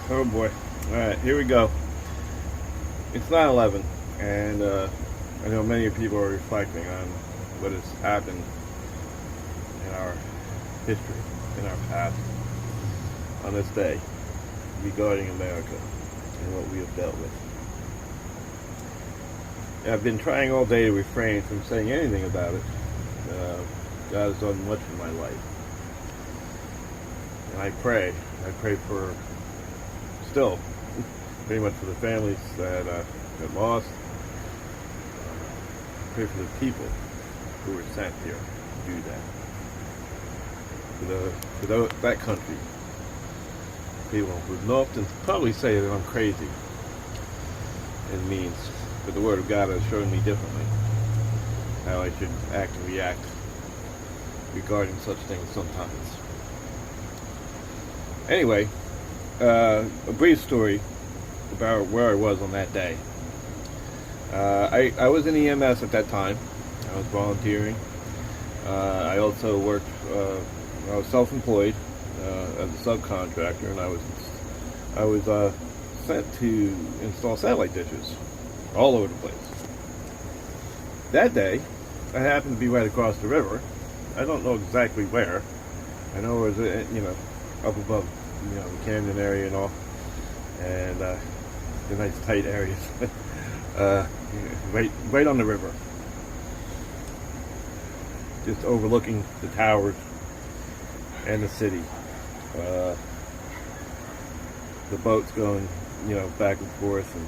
Oh boy. Alright, here we go. It's 9/11, and I know many people are reflecting on what has happened in our history, in our past, on this day, regarding America and what we have dealt with. And I've been trying all day to refrain from saying anything about it. God has done much in my life. And I pray for, still, pretty much for the families that lost. Pray for the people who were sent here to do that. That country. People would often probably say that I'm crazy and means, but the Word of God has shown me differently how I should act and react regarding such things sometimes. Anyway, a brief story about where I was on that day. I was in EMS at that time. I was volunteering. I also worked. I was self-employed as a subcontractor, and I was sent to install satellite dishes all over the place. That day, I happened to be right across the river. I don't know exactly where. I know it was up above the canyon area and all, and the nice tight areas. Right on the river, just overlooking the towers and the city. The boats going, back and forth, and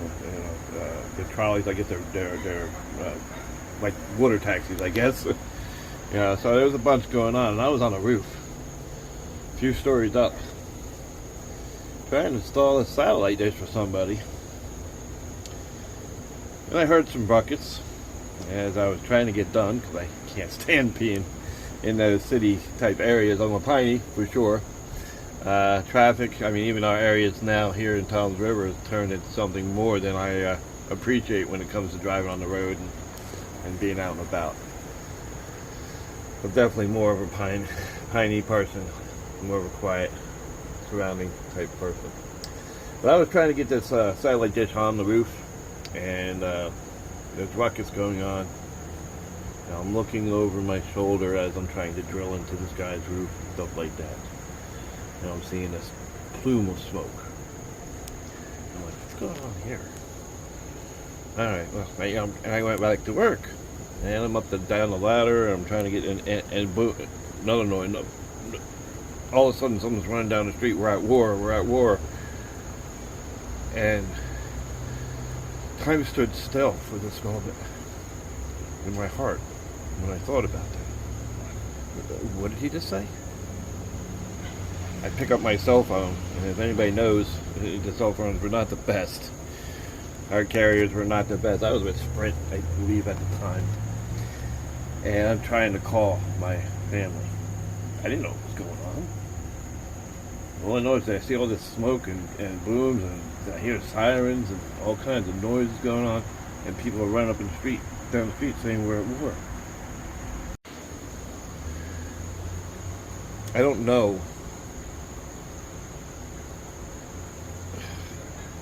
the trolleys. I guess they're like water taxis, I guess. So there was a bunch going on, and I was on a roof, a few stories up, trying to install a satellite dish for somebody. And I heard some buckets as I was trying to get done, because I can't stand peeing in those city type areas. I'm a piney for sure. Traffic, even our areas now here in Toms River has turned into something more than I appreciate when it comes to driving on the road and being out and about. I'm definitely more of a piney person, more of a quiet surrounding type person. But I was trying to get this satellite dish on the roof, and there's ruckus going on. Now I'm looking over my shoulder as I'm trying to drill into this guy's roof and stuff like that. And I'm seeing this plume of smoke. I'm like, what's going on here? Alright, well, and I went back to work. And I'm down the ladder, and I'm trying to get in, and boom, another noise. All of a sudden, someone's running down the street. We're at war. And time stood still for this moment in my heart when I thought about that. What did he just say? I pick up my cell phone, and if anybody knows, the cell phones were not the best. Our carriers were not the best. I was with Sprint, I believe, at the time. And I'm trying to call my family. I didn't know what was going on. All I know is that I see all this smoke and booms, and I hear sirens and all kinds of noises going on, and people are running up in the street, down the street, saying we're at war. I don't know.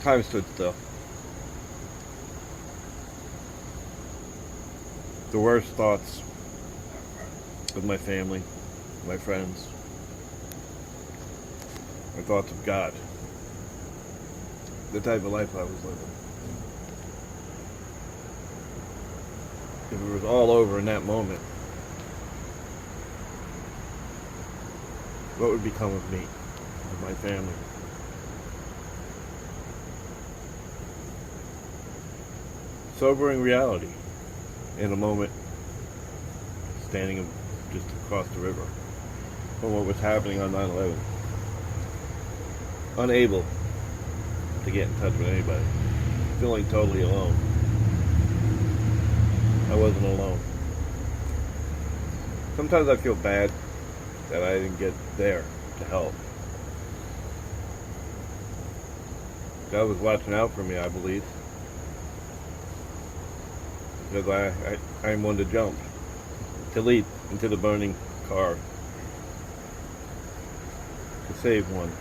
Time stood still. The worst thoughts of my family, my friends, my thoughts of God, the type of life I was living. If it was all over in that moment, what would become of me, of my family? Sobering reality in a moment, standing just across the river from what was happening on 9/11. Unable to get in touch with anybody. Feeling totally alone. I wasn't alone. Sometimes I feel bad that I didn't get there to help. God was watching out for me, I believe. Because I'm one to jump, to leap into the burning car, to save one.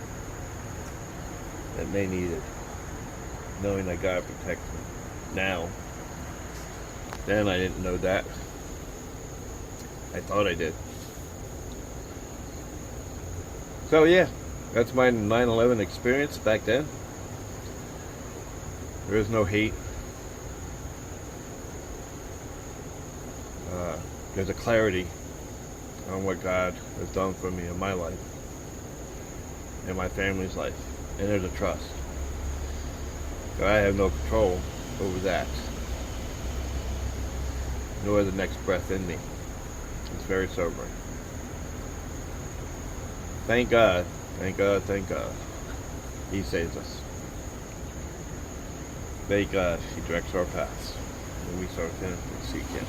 that they needed, knowing that God protects me now. Then I didn't know that. I thought I did. So yeah, that's my 9/11 experience back then. There is no hate. There's a clarity on what God has done for me in my life, in my family's life, and there's a trust. So I have no control over that, nor the next breath in me. It's very sobering. Thank God, thank God, thank God. He saves us. Thank God He directs our paths when we serve Him and seek Him.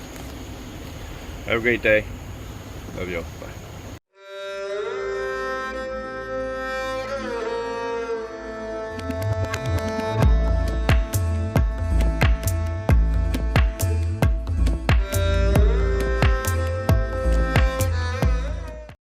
Have a great day. Love you all. Bye.